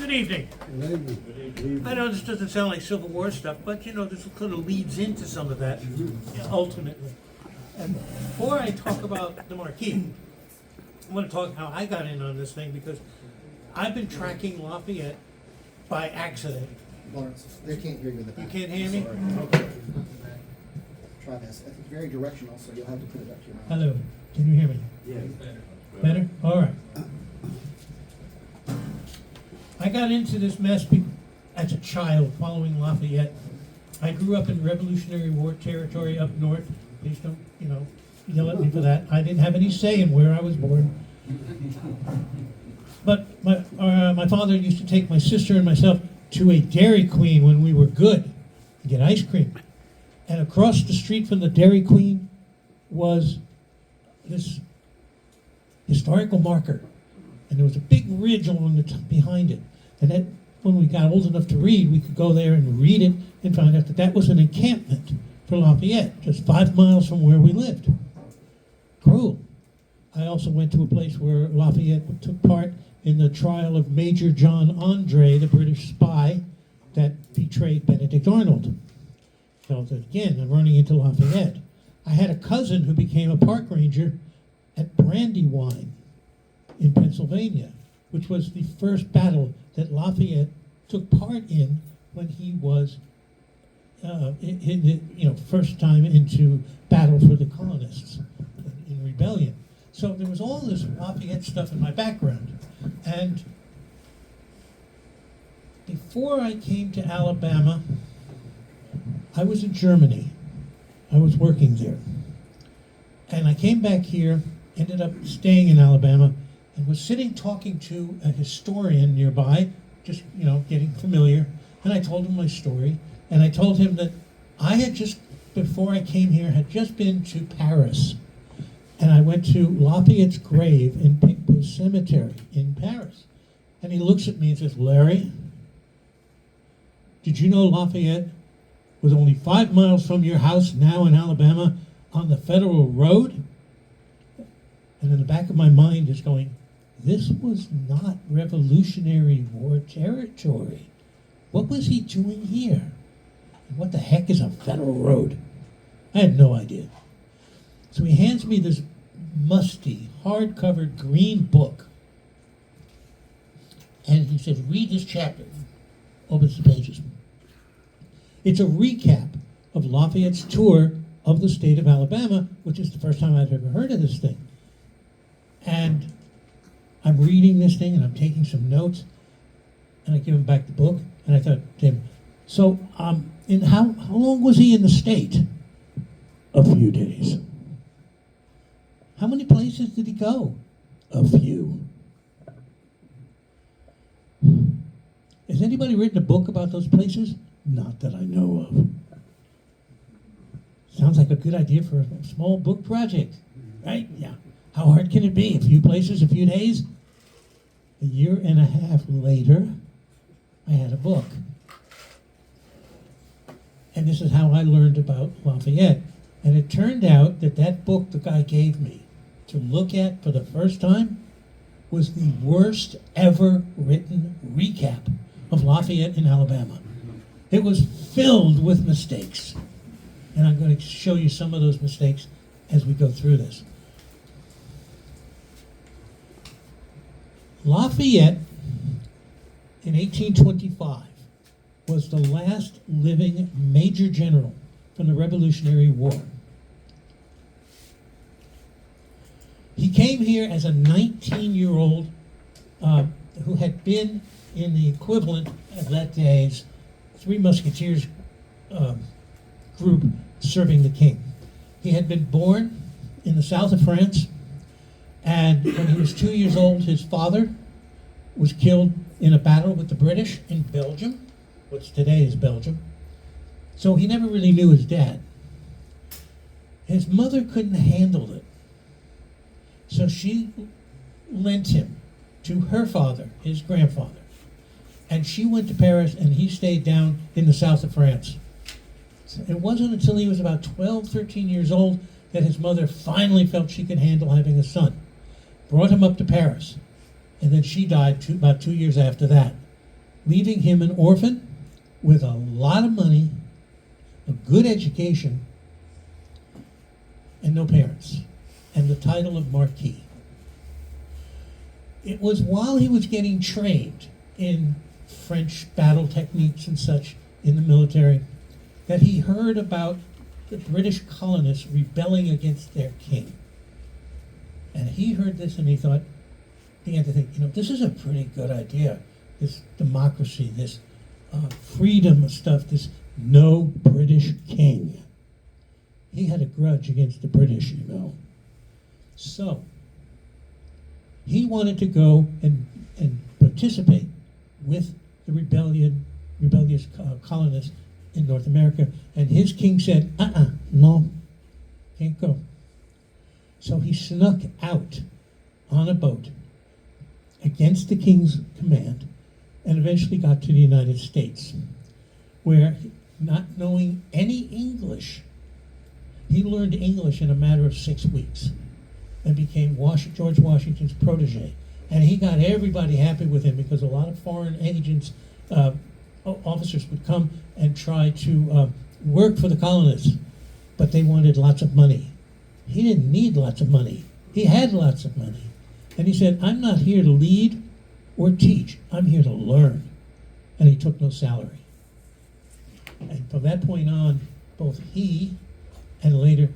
Good evening. I know this doesn't sound like Civil War stuff, but you know, this kind of leads into some of that ultimately. And before I talk about the Marquis, I want to talk how I got in on this thing because I've been tracking Lafayette by accident. Lawrence, they can't hear you in the back. You can't hear me? Sorry. Okay. Try this. It's very directional, so you'll have to put it up to your mouth. Hello. Can you hear me? Yeah. Better? All right. I got into this mess as a child following Lafayette. I grew up in Revolutionary War territory up north. Please don't, yell at me for that. I didn't have any say in where I was born. But my father used to take my sister and myself to a Dairy Queen when we were good to get ice cream. And across the street from the Dairy Queen was this historical marker. And there was a big ridge along the behind it. And then when we got old enough to read, we could go there and read it and find out that that was an encampment for Lafayette, just 5 miles from where we lived. Cruel. I also went to a place where Lafayette took part in the trial of Major John Andre, the British spy that betrayed Benedict Arnold. So again, I'm running into Lafayette. I had a cousin who became a park ranger at Brandywine in Pennsylvania, which was the first battle that Lafayette took part in when he was first time into battle for the colonists in rebellion. So there was all this Lafayette stuff in my background. And before I came to Alabama, I was in Germany. I was working there. And I came back here, ended up staying in Alabama, and was sitting talking to a historian nearby, just, getting familiar. And I told him my story. And I told him that I had just, before I came here, had just been to Paris. And I went to Lafayette's grave in Picpus Cemetery in Paris. And he looks at me and says, "Larry, did you know Lafayette was only 5 miles from your house now in Alabama on the Federal Road?" And in the back of my mind is going, this was not Revolutionary War territory. What was he doing here? And what the heck is a Federal Road? I had no idea. So he hands me this musty, hard-covered green book. And he says, "Read this chapter." Opens the pages. It's a recap of Lafayette's tour of the state of Alabama, which is the first time I've ever heard of this thing. And I'm reading this thing and I'm taking some notes, and I give him back the book, and I thought to him, "So, how long was he in the state?" "A few days." "How many places did he go?" "A few." "Has anybody written a book about those places?" "Not that I know of." Sounds like a good idea for a small book project, right? Yeah. How hard can it be? A few places, a few days? A year and a half later, I had a book. And this is how I learned about Lafayette. And it turned out that that book the guy gave me to look at for the first time was the worst ever written recap of Lafayette in Alabama. It was filled with mistakes. And I'm going to show you some of those mistakes as we go through this. Lafayette, in 1825, was the last living major general from the Revolutionary War. He came here as a 19-year-old who had been in the equivalent of that day's Three Musketeers group serving the king. He had been born in the south of France, and when he was 2 years old, his father was killed in a battle with the British in Belgium, which today is Belgium. So he never really knew his dad. His mother couldn't handle it. So she lent him to her father, his grandfather. And she went to Paris, and he stayed down in the south of France. It wasn't until he was about 12, 13 years old that his mother finally felt she could handle having a son. Brought him up to Paris. And then she died about 2 years after that. leaving him an orphan with a lot of money, a good education, and no parents, and the title of Marquis. It was while he was getting trained in French battle techniques and such in the military that he heard about the British colonists rebelling against their king. And he heard this and he began to think, this is a pretty good idea. This democracy, this freedom stuff, this no British king. He had a grudge against the British, So, he wanted to go and participate with the rebellious colonists in North America. And his king said, no, can't go. So he snuck out on a boat against the king's command and eventually got to the United States, where, not knowing any English, he learned English in a matter of 6 weeks and became George Washington's protege. And he got everybody happy with him because a lot of foreign agents, officers would come and try to work for the colonists, but they wanted lots of money. He didn't need lots of money. He had lots of money. And he said, I'm not here to lead or teach. I'm here to learn. And he took no salary. And from that point on, both he and later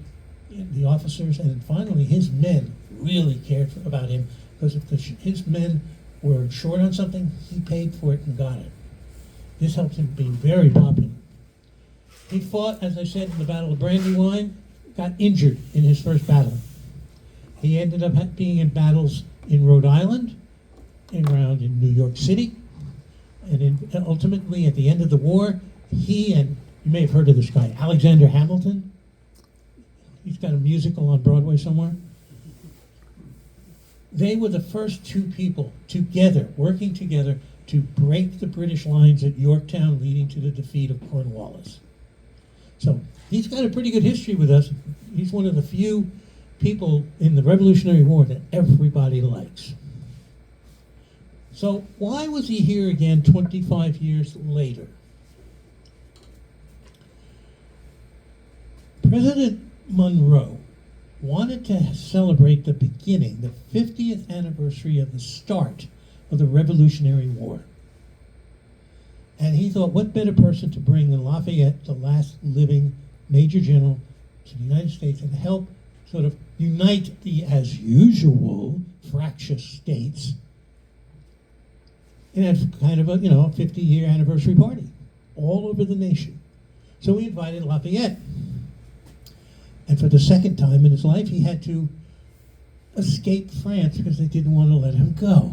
the officers and finally his men really cared about him, because if his men were short on something, he paid for it and got it. This helped him be very popular. He fought, as I said, in the Battle of Brandywine, got injured in his first battle. He ended up being in battles in Rhode Island, around in New York City, and ultimately at the end of the war, he and, you may have heard of this guy, Alexander Hamilton. He's got a musical on Broadway somewhere. They were the first two people together, working together, to break the British lines at Yorktown, leading to the defeat of Cornwallis. So he's got a pretty good history with us. He's one of the few people in the Revolutionary War that everybody likes. So why was he here again 25 years later? President Monroe wanted to celebrate the beginning, the 50th anniversary of the start of the Revolutionary War. And he thought, what better person to bring than Lafayette, the last living major general, to the United States and help sort of unite the, as usual, fractious states in a kind of a, 50-year anniversary party all over the nation. So we invited Lafayette. And for the second time in his life, he had to escape France because they didn't want to let him go.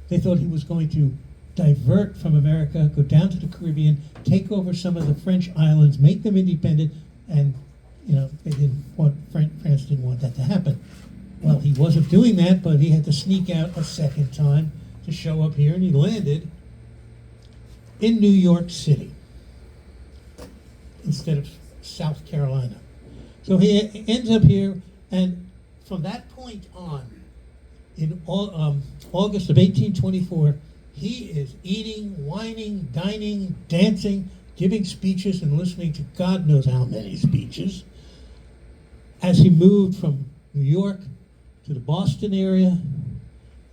They thought he was going to divert from America, go down to the Caribbean, take over some of the French islands, make them independent, and France didn't want that to happen. Well, he wasn't doing that, but he had to sneak out a second time to show up here, and he landed in New York City instead of South Carolina. So he ends up here, and from that point on, in August of 1824, he is eating, wining, dining, dancing, giving speeches, and listening to God knows how many speeches, as he moved from New York to the Boston area.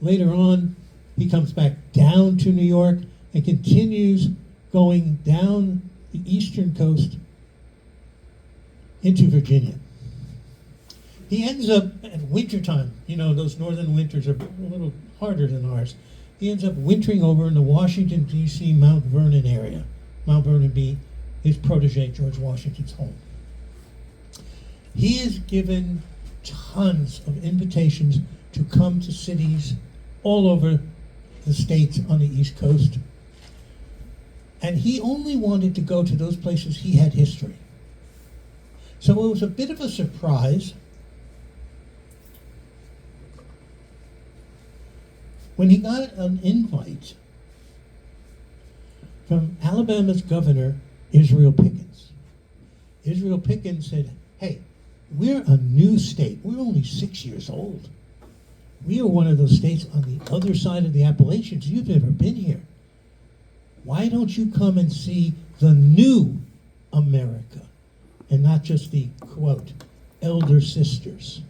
Later on, he comes back down to New York and continues going down the eastern coast into Virginia. He ends up at wintertime, those northern winters are a little harder than ours. He ends up wintering over in the Washington, D.C., Mount Vernon area. Mount Vernon being his protege, George Washington's home. He is given tons of invitations to come to cities all over the states on the East Coast. And he only wanted to go to those places he had history. So it was a bit of a surprise when he got an invite from Alabama's governor, Israel Pickens. Israel Pickens said, hey, we're a new state. We're only 6 years old. We are one of those states on the other side of the Appalachians. You've never been here. why don't you come and see the new America and not just the, quote, elder sisters?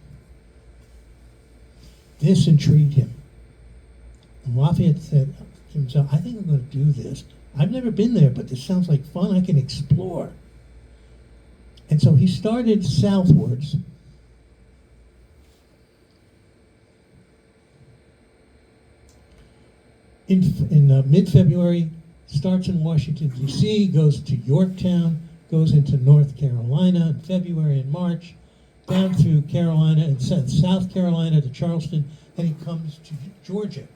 This intrigued him. And Lafayette said to himself, I think I'm going to do this. I've never been there, but this sounds like fun. I can explore. And so he started southwards. In mid-February, starts in Washington, D.C., goes to Yorktown, goes into North Carolina in February and March, down through Carolina and South Carolina to Charleston, and he comes to Georgia.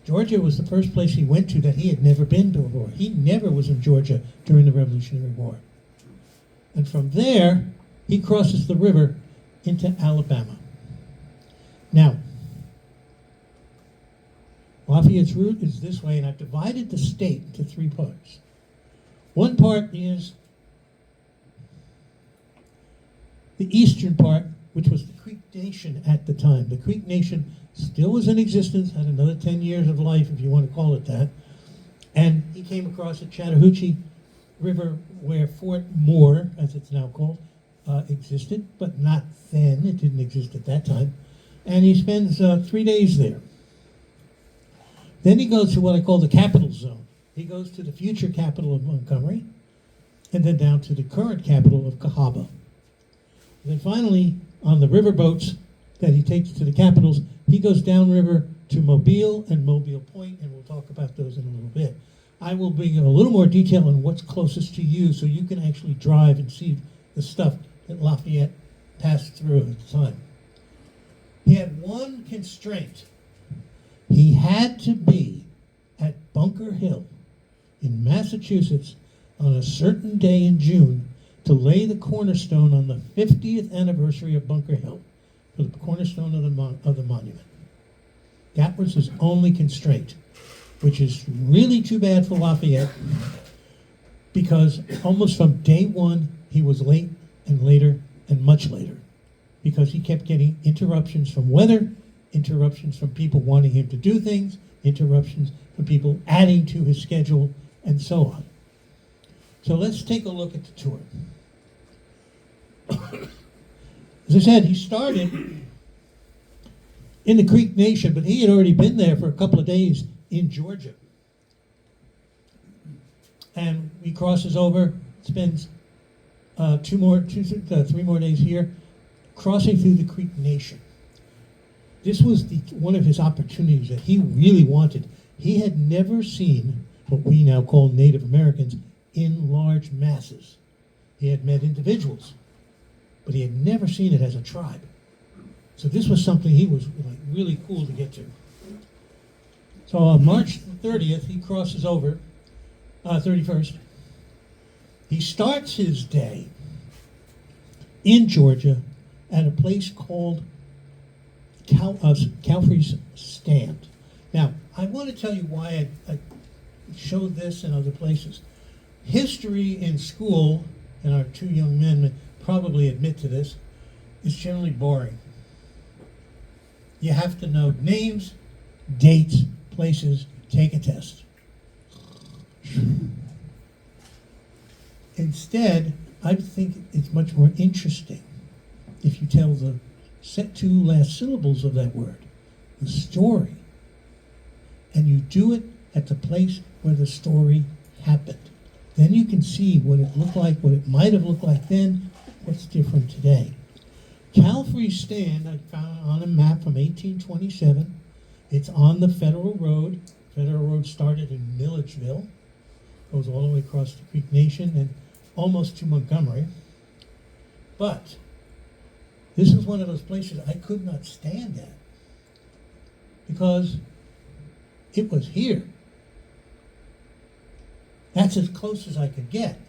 Georgia was the first place he went to that he had never been before. He never was in Georgia during the Revolutionary War. And from there, he crosses the river into Alabama. Now, Lafayette's route is this way, and I've divided the state into three parts. One part is the eastern part, which was the Creek Nation at the time. The Creek Nation still was in existence, had another 10 years of life, if you want to call it that. And he came across the Chattahoochee River, where Fort Moore, as it's now called, existed, but not then. It didn't exist at that time. And he spends 3 days there. Then he goes to what I call the capital zone. He goes to the future capital of Montgomery, and then down to the current capital of Cahaba. And then finally, on the river boats that he takes to the capitals, he goes downriver to Mobile and Mobile Point, and we'll talk about those in a little bit. I will bring a little more detail on what's closest to you so you can actually drive and see the stuff that Lafayette passed through at the time. He had one constraint. He had to be at Bunker Hill in Massachusetts on a certain day in June to lay the cornerstone on the 50th anniversary of Bunker Hill, for the cornerstone of the monument. That was his only constraint, which is really too bad for Lafayette, because almost from day one he was late and later and much later, because he kept getting interruptions from weather, interruptions from people wanting him to do things, interruptions from people adding to his schedule, and so on. So let's take a look at the tour. As I said, he started in the Creek Nation, but he had already been there for a couple of days in Georgia. And he crosses over, spends 3 more days here, crossing through the Creek Nation. This was one of his opportunities that he really wanted. He had never seen what we now call Native Americans in large masses. He had met individuals, but he had never seen it as a tribe. So this was something he was really cool to get to. So on March 30th, he crosses over, 31st. He starts his day in Georgia at a place called Calfrey's Stand. Now, I want to tell you why I showed this in other places. History in school, and our two young men probably admit to this, is generally boring. You have to know names, dates, places, take a test. Instead, I think it's much more interesting if you tell the two last syllables of that word, the story, and you do it at the place where the story happened. Then you can see what it looked like, what it might have looked like then, what's different today. Calfrey's Stand, I found on a map from 1827. It's on the Federal Road. Federal Road started in Milledgeville, goes all the way across the Creek Nation and almost to Montgomery. But this is one of those places I could not stand at, because it was here. That's as close as I could get.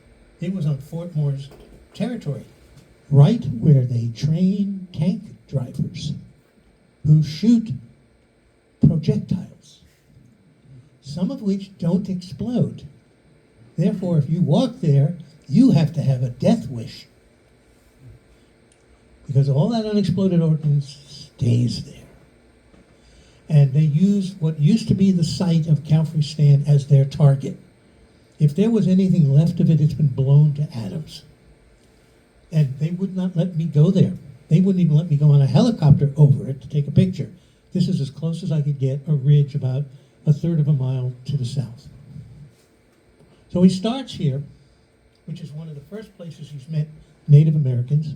It was on Fort Moore's territory, right where they train tank drivers who shoot projectiles, some of which don't explode. Therefore, if you walk there, you have to have a death wish, because all that unexploded ordnance stays there. And they used what used to be the site of Calfrey's Stand as their target. If there was anything left of it, it's been blown to atoms. And they would not let me go there. They wouldn't even let me go on a helicopter over it to take a picture. This is as close as I could get a ridge about a third of a mile to the south. So he starts here, which is one of the first places he's met Native Americans,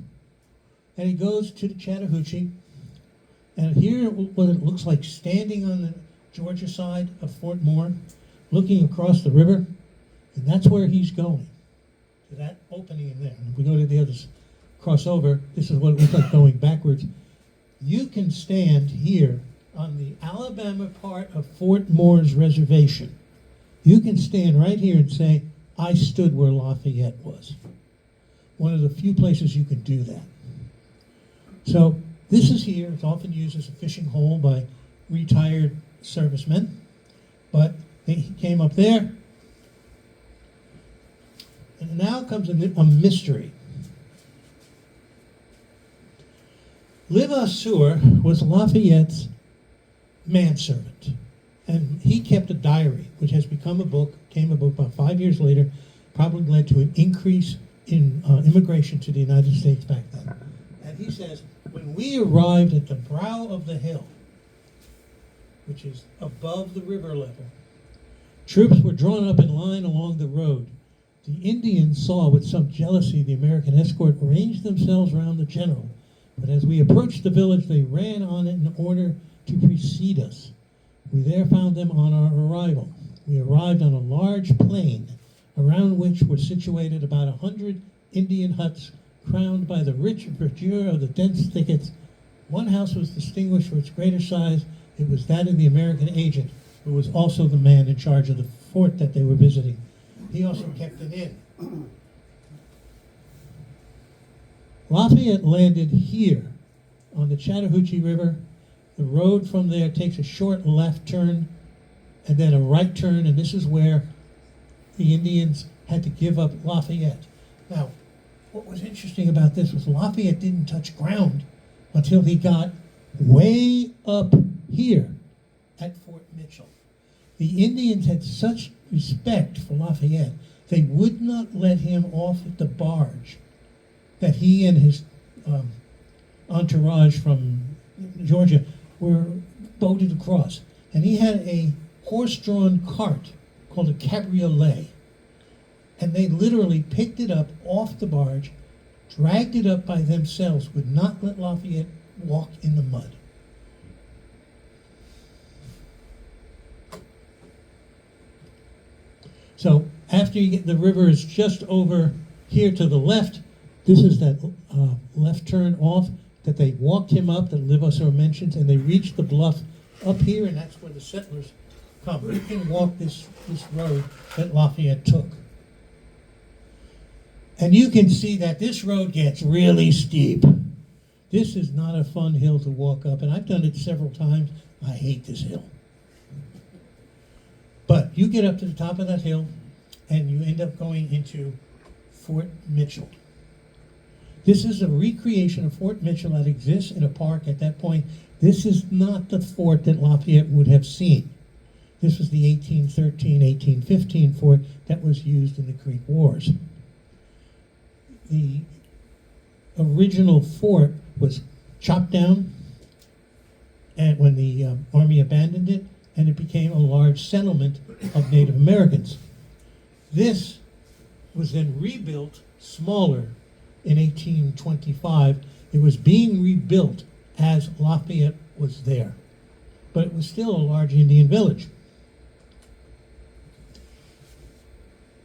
and he goes to the Chattahoochee, and here what it looks like standing on the Georgia side of Fort Moore, looking across the river, and that's where he's going, to that opening in there. And if we go to the other crossover, this is what it looks like going backwards. You can stand here on the Alabama part of Fort Moore's reservation. You can stand right here and say, I stood where Lafayette was. One of the few places you can do that. So this is here. It's often used as a fishing hole by retired servicemen. But he came up there. And now comes a mystery. Levasseur was Lafayette's manservant. And he kept a diary, which has become a book, came a book about 5 years later, probably led to an increase in immigration to the United States back then. And he says, when we arrived at the brow of the hill, which is above the river level, troops were drawn up in line along the road. The Indians saw with some jealousy the American escort range themselves round the general. But as we approached the village, they ran on it in order to precede us. We there found them on our arrival. We arrived on a large plain, around which were situated about 100 Indian huts, crowned by the rich verdure of the dense thickets. One house was distinguished for its greater size. It was that of the American agent, who was also the man in charge of the fort that they were visiting. He also kept an inn. Lafayette landed here on the Chattahoochee River. The road from there takes a short left turn and then a right turn, and this is where the Indians had to give up Lafayette. Now, what was interesting about this was Lafayette didn't touch ground until he got way up here at Fort Mitchell. The Indians had such respect for Lafayette, they would not let him off at the barge that he and his entourage from Georgia were boated across. And he had a horse-drawn cart called a cabriolet. And they literally picked it up off the barge, dragged it up by themselves, would not let Lafayette walk in the mud. So after you get, the river is just over here to the left. This is that left turn off that they walked him up, that Levasseur mentions, and they reached the bluff up here, and that's where the settlers come. You can walk this road that Lafayette took. And you can see that this road gets really steep. This is not a fun hill to walk up, and I've done it several times. I hate this hill. But you get up to the top of that hill, and you end up going into Fort Mitchell. This is a recreation of Fort Mitchell that exists in a park at that point. This is not the fort that Lafayette would have seen. This was the 1813, 1815 fort that was used in the Creek Wars. The original fort was chopped down and when the Army abandoned it, and it became a large settlement of Native Americans. This was then rebuilt smaller in 1825. It was being rebuilt as Lafayette was there, but it was still a large Indian village.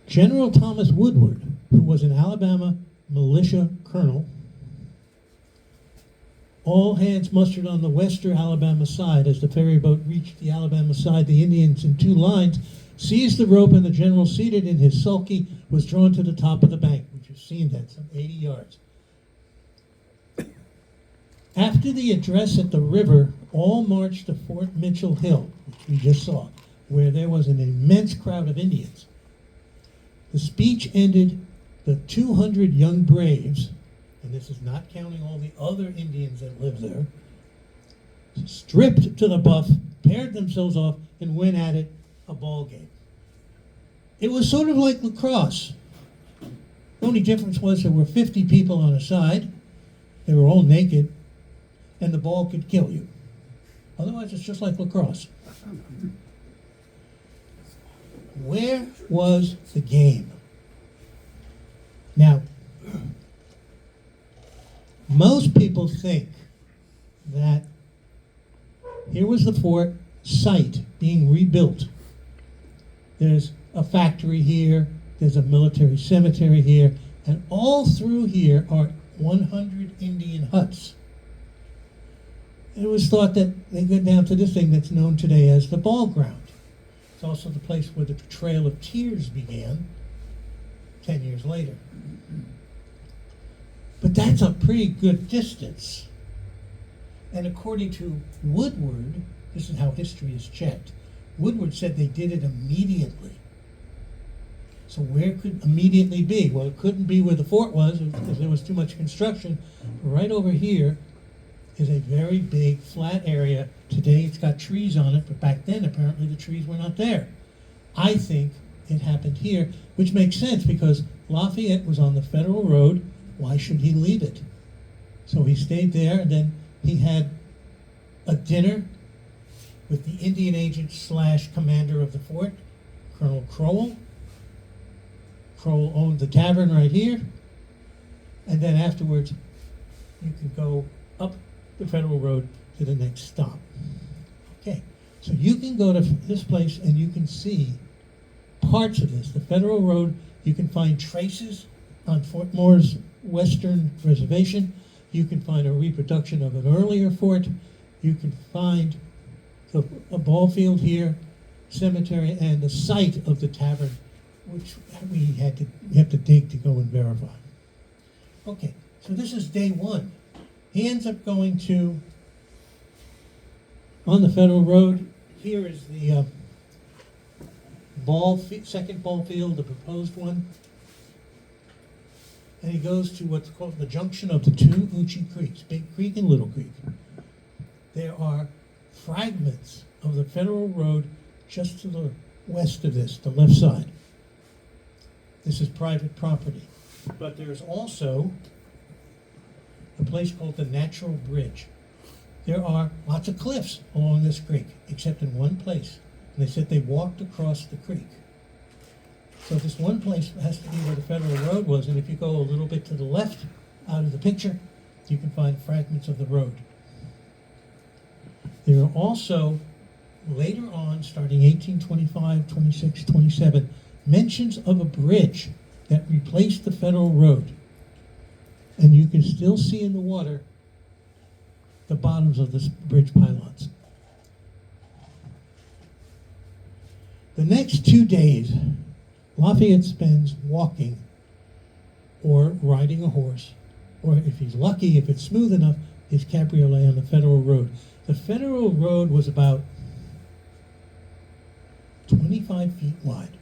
General Thomas Woodward, who was an Alabama militia colonel, all hands mustered on the western Alabama side. As the ferry boat reached the Alabama side, the Indians in two lines seized the rope, and the general, seated in his sulky, was drawn to the top of the bank, which you've seen that, some 80 yards. After the address at the river, all marched to Fort Mitchell Hill, which we just saw, where there was an immense crowd of Indians. The speech ended. The 200 young braves, and this is not counting all the other Indians that lived there, stripped to the buff, paired themselves off, and went at it a ball game. It was sort of like lacrosse. The only difference was there were 50 people on a side. They were all naked, and the ball could kill you. Otherwise, it's just like lacrosse. Where was the game? Now, most people think that here was the fort site being rebuilt. There's a factory here, there's a military cemetery here, and all through here are 100 Indian huts. It was thought that they go down to this thing that's known today as the ball ground. It's also the place where the Trail of Tears began 10 years later. But that's a pretty good distance. And according to Woodward, this is how history is checked, Woodward said they did it immediately. So where could immediately be? Well, it couldn't be where the fort was because there was too much construction. Right over here is a very big flat area. Today it's got trees on it, but back then apparently the trees were not there. I think it happened here, which makes sense because Lafayette was on the Federal Road. Why should he leave it? So he stayed there, and then he had a dinner with the Indian agent / commander of the fort, Colonel Crowell. Crowell owned the tavern right here. And then afterwards, you can go up the Federal Road to the next stop. Okay, so you can go to this place and you can see parts of this. The Federal Road, you can find traces on Fort Moore's western reservation. You can find a reproduction of an earlier fort. You can find a ball field here, cemetery, and the site of the tavern, which we have to dig to go and verify. Okay, so this is day one. He ends up going to, on the Federal Road, here is the second ball field, the proposed one. And he goes to what's called the junction of the two Uchi Creeks, Big Creek and Little Creek. There are fragments of the Federal Road just to the west of this, the left side. This is private property. But there's also a place called the Natural Bridge. There are lots of cliffs along this creek, except in one place. And they said they walked across the creek. So this one place has to be where the Federal Road was, and if you go a little bit to the left out of the picture, you can find fragments of the road. There are also, later on, starting 1825, 26, 27, mentions of a bridge that replaced the Federal Road. And you can still see in the water the bottoms of the bridge pylons. The next 2 days, Lafayette spends walking or riding a horse, or if he's lucky, if it's smooth enough, his cabriolet on the Federal Road. The Federal Road was about 25 feet wide.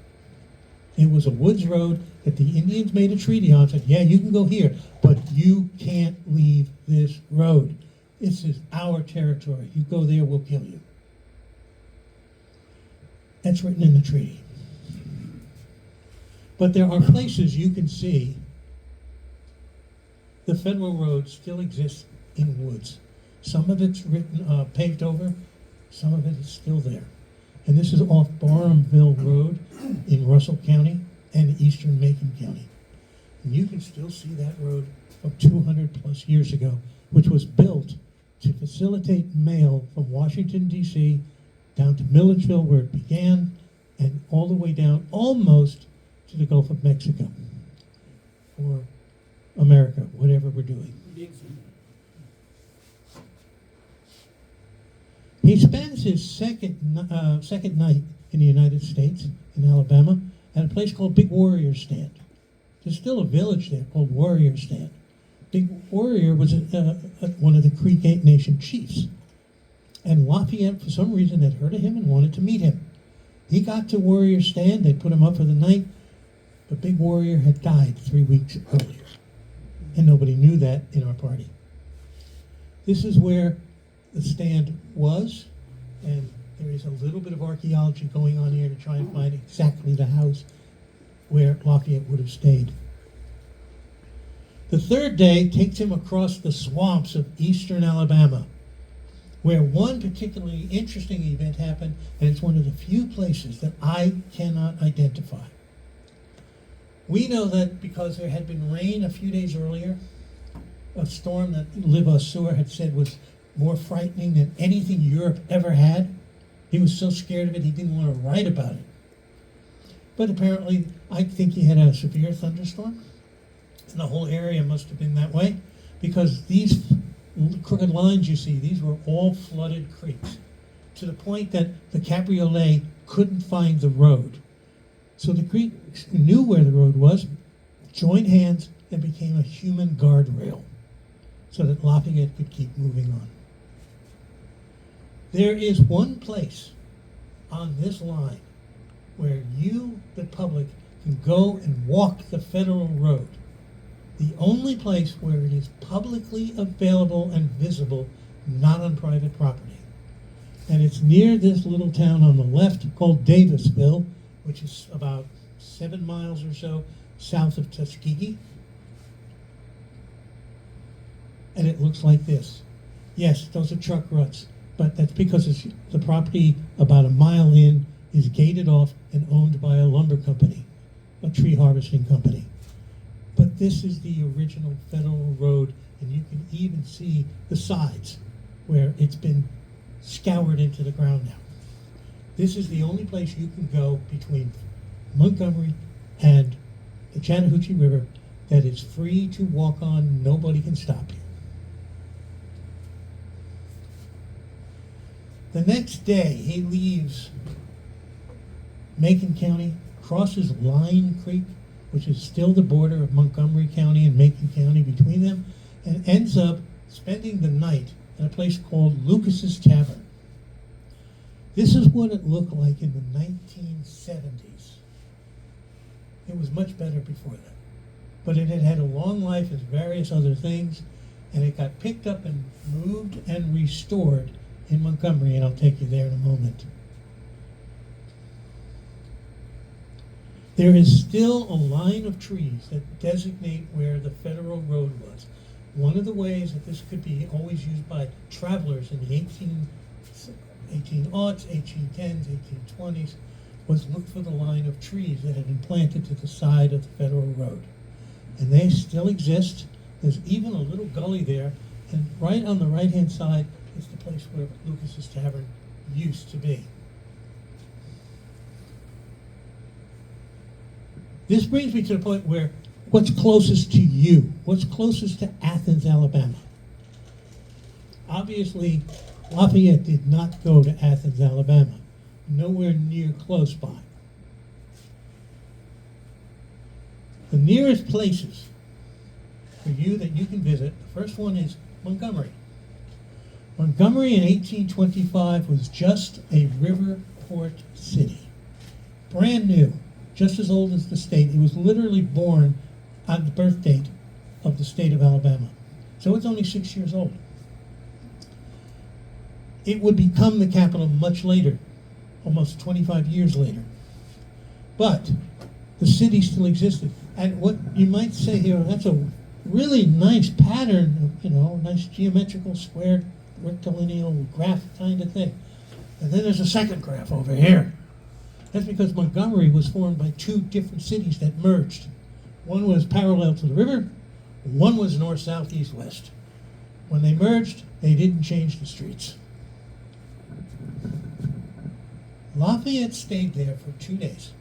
It was a woods road that the Indians made a treaty on, said, yeah, you can go here, but you can't leave this road. This is our territory. You go there, we'll kill you. That's written in the treaty. But there are places you can see the Federal Road still exists in woods. Some of it's paved over, some of it is still there. And this is off Barhamville Road in Russell County and eastern Macon County. And you can still see that road from 200 plus years ago, which was built to facilitate mail from Washington, D.C. down to Milledgeville, where it began, and all the way down almost to the Gulf of Mexico, or America, whatever we're doing. He spends his second night in the United States, in Alabama, at a place called Big Warrior Stand. There's still a village there called Warrior Stand. Big Warrior was one of the Creek Nation chiefs. And Lafayette, for some reason, had heard of him and wanted to meet him. He got to Warrior Stand, they put him up for the night, but Big Warrior had died 3 weeks earlier. And nobody knew that in our party. This is where the stand was, and there is a little bit of archaeology going on here to try and find exactly the house where Lafayette would have stayed. The third day takes him across the swamps of eastern Alabama, where one particularly interesting event happened, and it's one of the few places that I cannot identify. We know that because there had been rain a few days earlier, a storm that Levasseur had said was more frightening than anything Europe ever had. He was so scared of it he didn't want to write about it. But apparently, I think he had a severe thunderstorm, and the whole area must have been that way, because these crooked lines you see, these were all flooded creeks, to the point that the cabriolet couldn't find the road. So the Greeks knew where the road was, joined hands, and became a human guardrail, so that Lafayette could keep moving on. There is one place on this line where you, the public, can go and walk the federal road. The only place where it is publicly available and visible, not on private property. And it's near this little town on the left called Davisville, which is about 7 miles or so south of Tuskegee. And it looks like this. Yes, those are truck ruts, but that's because it's the property about a mile in is gated off and owned by a lumber company, a tree harvesting company. But this is the original federal road, and you can even see the sides where it's been scoured into the ground now. This is the only place you can go between Montgomery and the Chattahoochee River that is free to walk on. Nobody can stop you. The next day, he leaves Macon County, crosses Line Creek, which is still the border of Montgomery County and Macon County between them, and ends up spending the night at a place called Lucas's Tavern. This is what it looked like in the 1970s. It was much better before that. But it had had a long life as various other things, and it got picked up and moved and restored in Montgomery, and I'll take you there in a moment. There is still a line of trees that designate where the federal road was. One of the ways that this could be always used by travelers in the 1800s, 1810s, 1820s, was look for the line of trees that had been planted to the side of the federal road. And they still exist. There's even a little gully there, and right on the right-hand side is the place where Lucas's Tavern used to be. This brings me to the point where what's closest to you? What's closest to Athens, Alabama? Obviously, Lafayette did not go to Athens, Alabama. Nowhere near close by. The nearest places for you that you can visit, the first one is Montgomery. Montgomery in 1825 was just a river port city. Brand new, just as old as the state. It was literally born on the birth date of the state of Alabama. So it's only 6 years old. It would become the capital much later, almost 25 years later. But the city still existed. And what you might say here, that's a really nice pattern, nice geometrical square rectilineal graph kind of thing. And then there's a second graph over here. That's because Montgomery was formed by two different cities that merged. One was parallel to the river, one was north, south, east, west. When they merged, they didn't change the streets. Lafayette stayed there for 2 days.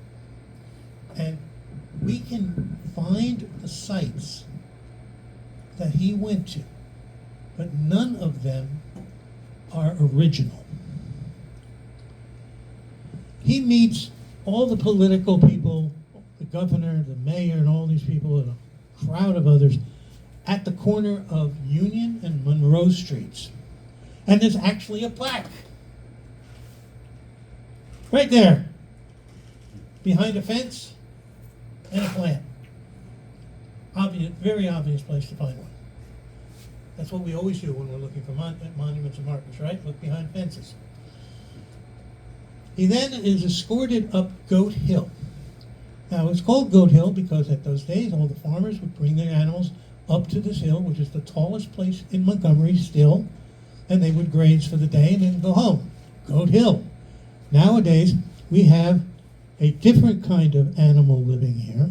And we can find the sites that he went to, but none of them are original. He meets all the political people, the governor, the mayor, and all these people, and a crowd of others, at the corner of Union and Monroe Streets. And there's actually a plaque. Right there. Behind a fence and a plant. Obvious, very obvious place to find one. That's what we always do when we're looking for monuments and markers, right? Look behind fences. He then is escorted up Goat Hill. Now, it's called Goat Hill because at those days, all the farmers would bring their animals up to this hill, which is the tallest place in Montgomery still, and they would graze for the day and then go home. Goat Hill. Nowadays, we have a different kind of animal living here.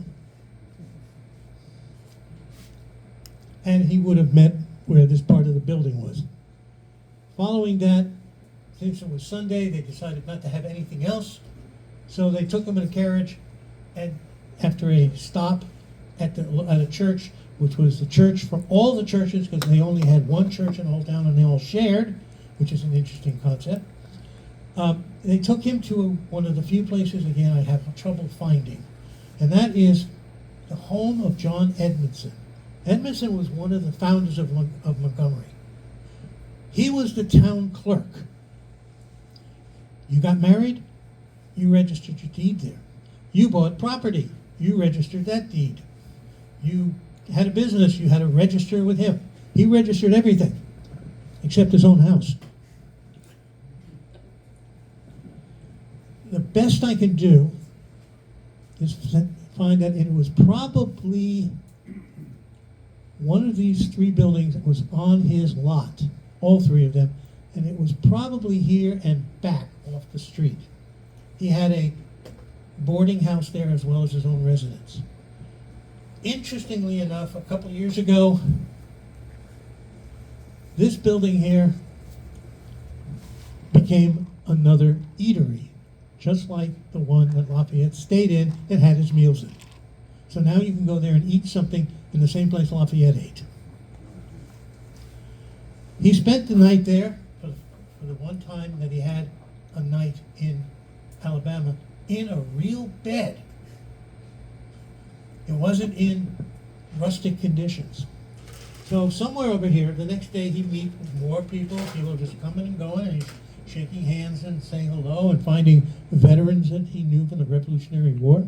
And he would have met where this part of the building was. Following that, since it was Sunday, they decided not to have anything else. So they took him in a carriage, and after a stop at a church, which was the church for all the churches, because they only had one church in the whole town and they all shared, which is an interesting concept. They took him to one of the few places, again, I have trouble finding, and that is the home of John Edmondson. Edmondson was one of the founders of Montgomery. He was the town clerk. You got married, you registered your deed there. You bought property, you registered that deed. You had a business, you had to register with him. He registered everything, except his own house. The best I can do is find that it was probably one of these three buildings that was on his lot, all three of them, and it was probably here and back off the street. He had a boarding house there as well as his own residence. Interestingly enough, a couple years ago, this building here became another eatery, just like the one that Lafayette stayed in and had his meals in. So now you can go there and eat something in the same place Lafayette ate. He spent the night there for the one time that he had a night in Alabama in a real bed. It wasn't in rustic conditions. So somewhere over here, the next day he'd meet with more people just coming and going, and he's shaking hands and saying hello and finding veterans that he knew from the Revolutionary War.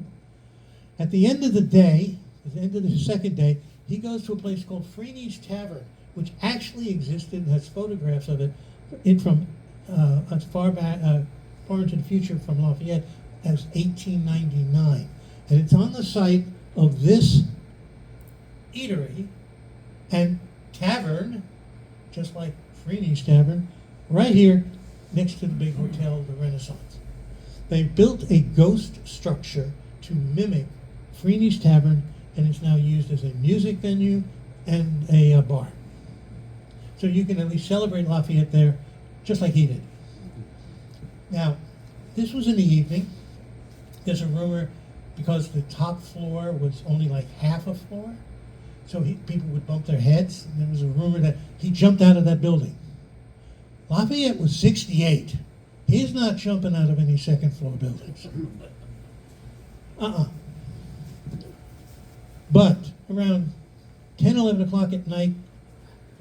At the end of the day, at the end of the second day, he goes to a place called Freeney's Tavern, which actually existed and has photographs of it from as far back, far into the future from Lafayette as 1899. And it's on the site of this eatery and tavern, just like Freeney's Tavern, right here next to the big hotel, the Renaissance. They built a ghost structure to mimic Freeney's Tavern, and it's now used as a music venue and a bar. So you can at least celebrate Lafayette there, just like he did. Now, this was in the evening. There's a rumor, because the top floor was only like half a floor, so people would bump their heads, and there was a rumor that he jumped out of that building. Lafayette was 68. He's not jumping out of any second floor buildings. But around 10, 11 o'clock at night,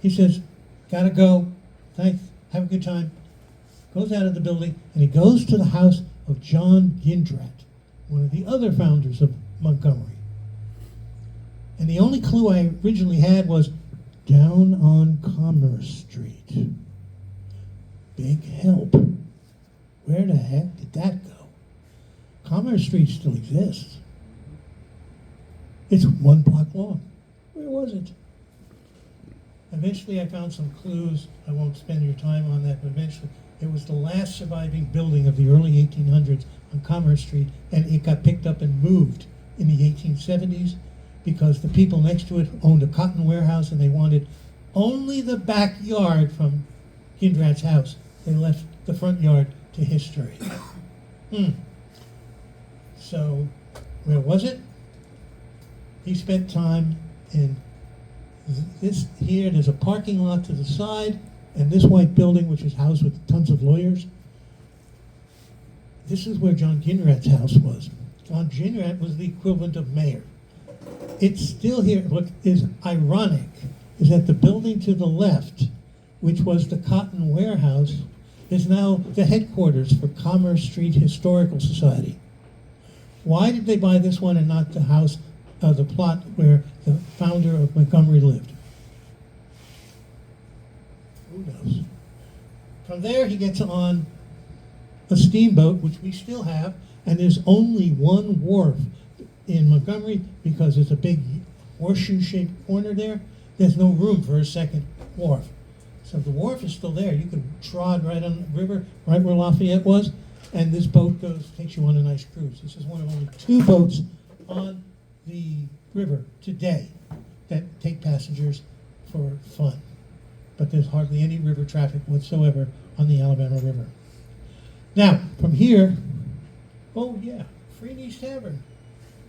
he says, gotta go, thanks, have a good time. Goes out of the building, and he goes to the house of John Gindrat, one of the other founders of Montgomery. And the only clue I originally had was down on Commerce Street. Big help. Where the heck did that go? Commerce Street still exists. It's 1 block long. Where was it? Eventually I found some clues. I won't spend your time on that, but eventually it was the last surviving building of the early 1800s on Commerce Street, and it got picked up and moved in the 1870s because the people next to it owned a cotton warehouse and they wanted only the backyard from Gindrat's house. They left the front yard to history. So, where was it? He spent time in this here. There's a parking lot to the side, and this white building, which is housed with tons of lawyers. This is where John Gindrat's house was. John Gindrat was the equivalent of mayor. It's still here. What is ironic is that the building to the left, which was the cotton warehouse, is now the headquarters for Commerce Street Historical Society. Why did they buy this one and not the house, the plot where the founder of Montgomery lived? Who knows? From there, he gets on a steamboat, which we still have, and there's only one wharf in Montgomery, because there's a big horseshoe-shaped corner there, there's no room for a second wharf. So the wharf is still there. You can trod right on the river, right where Lafayette was, and this boat takes you on a nice cruise. This is one of only 2 boats on the river today that take passengers for fun. But there's hardly any river traffic whatsoever on the Alabama River. Now, from here, oh yeah, Freeney's Tavern.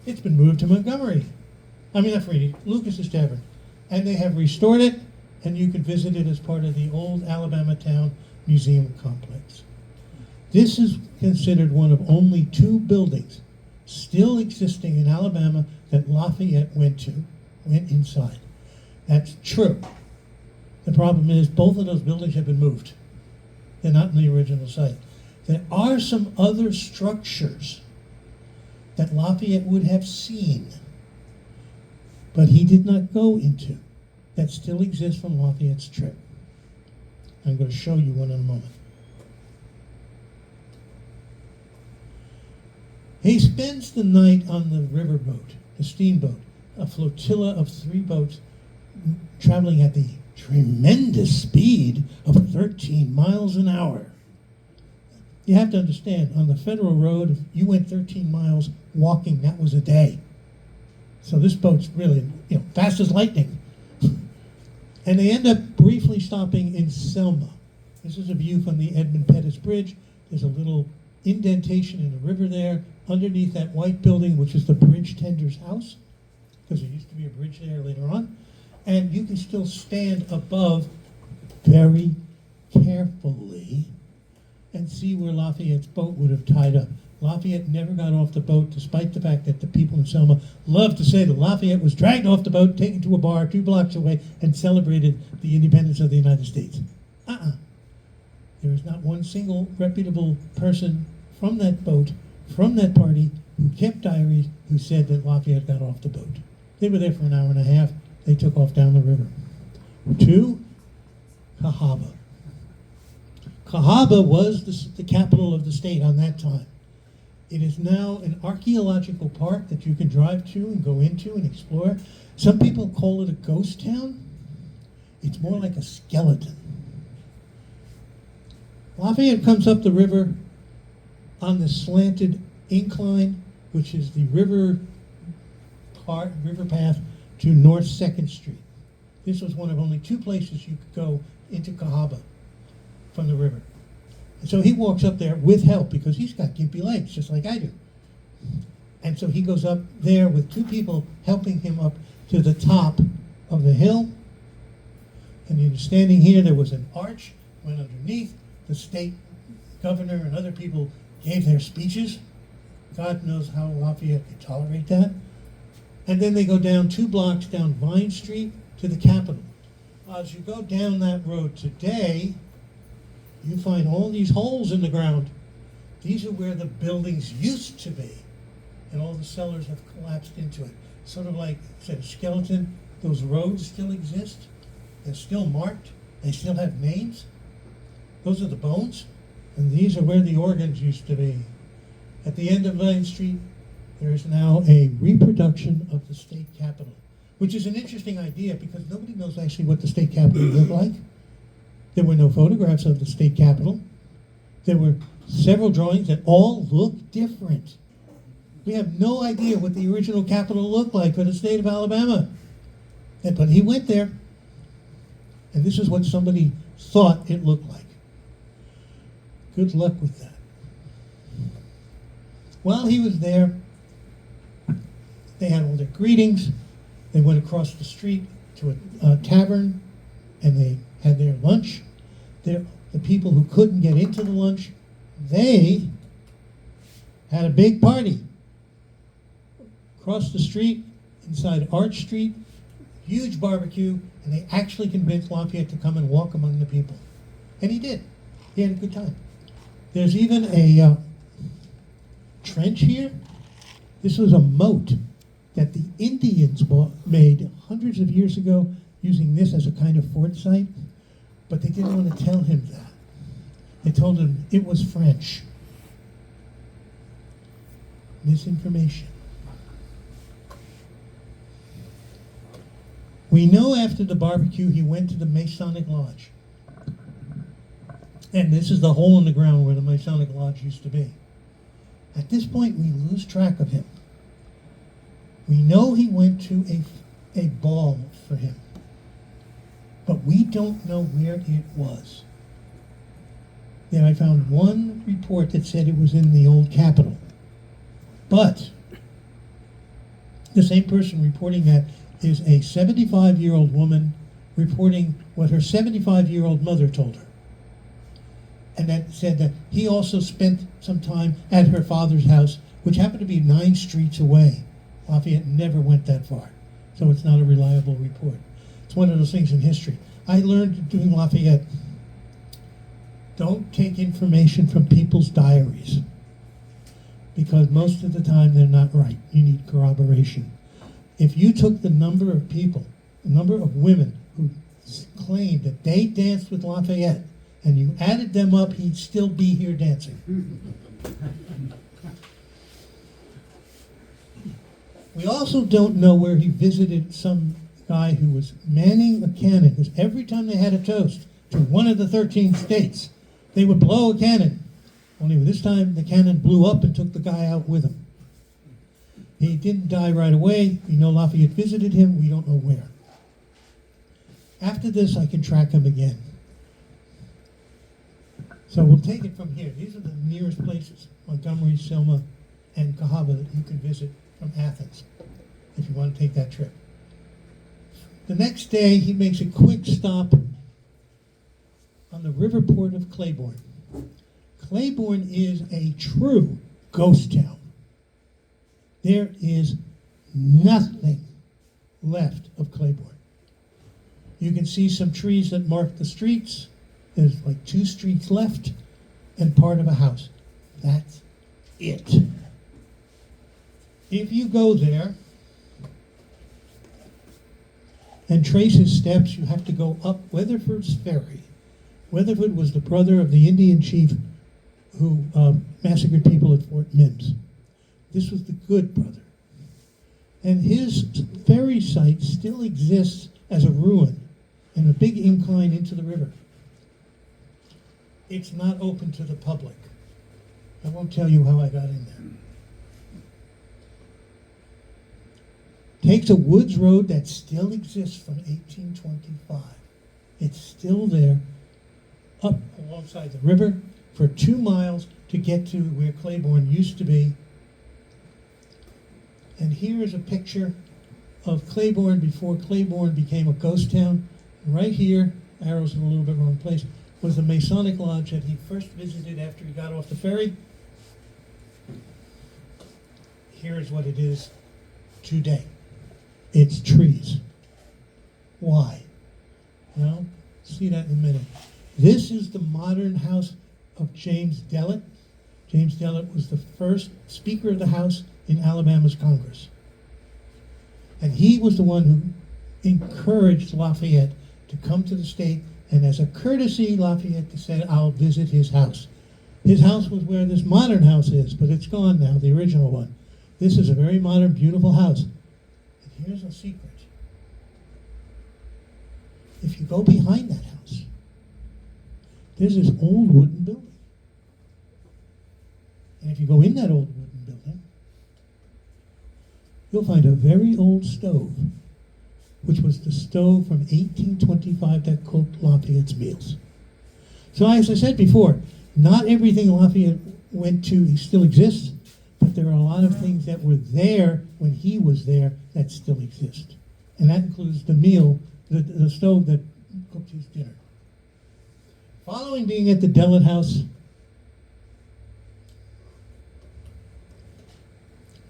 It's been moved to Montgomery. I mean, not Freeney, Lucas's Tavern. And they have restored it, and you can visit it as part of the old Alabama Town Museum Complex. This is considered one of only 2 buildings still existing in Alabama that Lafayette went inside. That's true. The problem is both of those buildings have been moved. They're not in the original site. There are some other structures that Lafayette would have seen, but he did not go into, that still exist from Lafayette's trip. I'm going to show you one in a moment. He spends the night on the riverboat, the steamboat, a flotilla of 3 boats traveling at the tremendous speed of 13 miles an hour. You have to understand, on the Federal Road, if you went 13 miles walking, that was a day. So this boat's really, fast as lightning. And they end up briefly stopping in Selma. This is a view from the Edmund Pettus Bridge. There's a little indentation in the river there, underneath that white building, which is the bridge tender's house, because there used to be a bridge there later on. And you can still stand above very carefully and see where Lafayette's boat would have tied up. Lafayette never got off the boat, despite the fact that the people in Selma love to say that Lafayette was dragged off the boat, taken to a bar 2 blocks away, and celebrated the independence of the United States. There is not one single reputable person from that boat, from that party, who kept diaries, who said that Lafayette got off the boat. They were there for an hour and a half. They took off down the river. 2, Cahaba. Cahaba was the capital of the state on that time. It is now an archaeological park that you can drive to and go into and explore. Some people call it a ghost town. It's more like a skeleton. Lafayette comes up the river on the slanted incline, which is the river path to North 2nd Street. This was one of only 2 places you could go into Cahaba from the river. And so he walks up there with help, because he's got gimpy legs, just like I do. And so he goes up there with 2 people helping him up to the top of the hill. And he was standing here. There was an arch, went underneath. The state governor and other people gave their speeches. God knows how Lafayette could tolerate that. And then they go down 2 blocks down Vine Street to the Capitol. As you go down that road today, you find all these holes in the ground. These are where the buildings used to be, and all the cellars have collapsed into it. Sort of like, said, a skeleton. Those roads still exist. They're still marked. They still have names. Those are the bones, and these are where the organs used to be. At the end of Vine Street, there is now a reproduction of the state capitol, which is an interesting idea because nobody knows actually what the state capitol looked like. There were no photographs of the state capitol. There were several drawings that all look different. We have no idea what the original capitol looked like for the state of Alabama. But he went there, and this is what somebody thought it looked like. Good luck with that. While he was there, they had all their greetings. They went across the street to a tavern, and they had their lunch. The people who couldn't get into the lunch, they had a big party. Across the street, inside Arch Street, huge barbecue, and they actually convinced Lafayette to come and walk among the people. And he did. He had a good time. There's even a trench here. This was a moat that the Indians made hundreds of years ago using this as a kind of fort site, but they didn't want to tell him that. They told him it was French. Misinformation. We know after the barbecue he went to the Masonic Lodge. And this is the hole in the ground where the Masonic Lodge used to be. At this point, we lose track of him. We know he went to a ball for him, but we don't know where it was. Then I found one report that said it was in the old Capitol. But the same person reporting that is a 75-year-old woman reporting what her 75-year-old mother told her. And that said that he also spent some time at her father's house, which happened to be 9 streets away. Lafayette never went that far, so it's not a reliable report. It's one of those things in history. I learned doing Lafayette, don't take information from people's diaries, because most of the time they're not right. You need corroboration. If you took the number of people, the number of women who claimed that they danced with Lafayette, and you added them up, he'd still be here dancing. We also don't know where he visited some guy who was manning a cannon, because every time they had a toast to one of the 13 states, they would blow a cannon. Only this time the cannon blew up and took the guy out with him. He didn't die right away. We know Lafayette visited him. We don't know where. After this, I can track him again. So we'll take it from here. These are the nearest places, Montgomery, Selma, and Cahaba, that you can visit from Athens, if you want to take that trip. The next day, he makes a quick stop on the river port of Claiborne. Claiborne is a true ghost town. There is nothing left of Claiborne. You can see some trees that mark the streets. There's like 2 streets left and part of a house. That's it. If you go there and trace his steps, you have to go up Weatherford's Ferry. Weatherford was the brother of the Indian chief who massacred people at Fort Mims. This was the good brother. And his ferry site still exists as a ruin and a big incline into the river. It's not open to the public. I won't tell you how I got in there. Takes a woods road that still exists from 1825. It's still there, up alongside the river for 2 miles to get to where Claiborne used to be. And here is a picture of Claiborne before Claiborne became a ghost town. Right here, arrows in a little bit wrong place, was the Masonic Lodge that he first visited after he got off the ferry. Here is what it is today. It's trees. Why? Well, see that in a minute. This is the modern house of James Dellett. James Dellett was the first Speaker of the House in Alabama's Congress. And he was the one who encouraged Lafayette to come to the state, and as a courtesy, Lafayette said, I'll visit his house. His house was where this modern house is, but it's gone now, the original one. This is a very modern, beautiful house. And here's a secret. If you go behind that house, there's this old wooden building. And if you go in that old wooden building, you'll find a very old stove, which was the stove from 1825 that cooked Lafayette's meals. So as I said before, not everything Lafayette went to still exists, but there are a lot of things that were there when he was there that still exist. And that includes the meal, the stove that cooked his dinner. Following being at the Dellett House,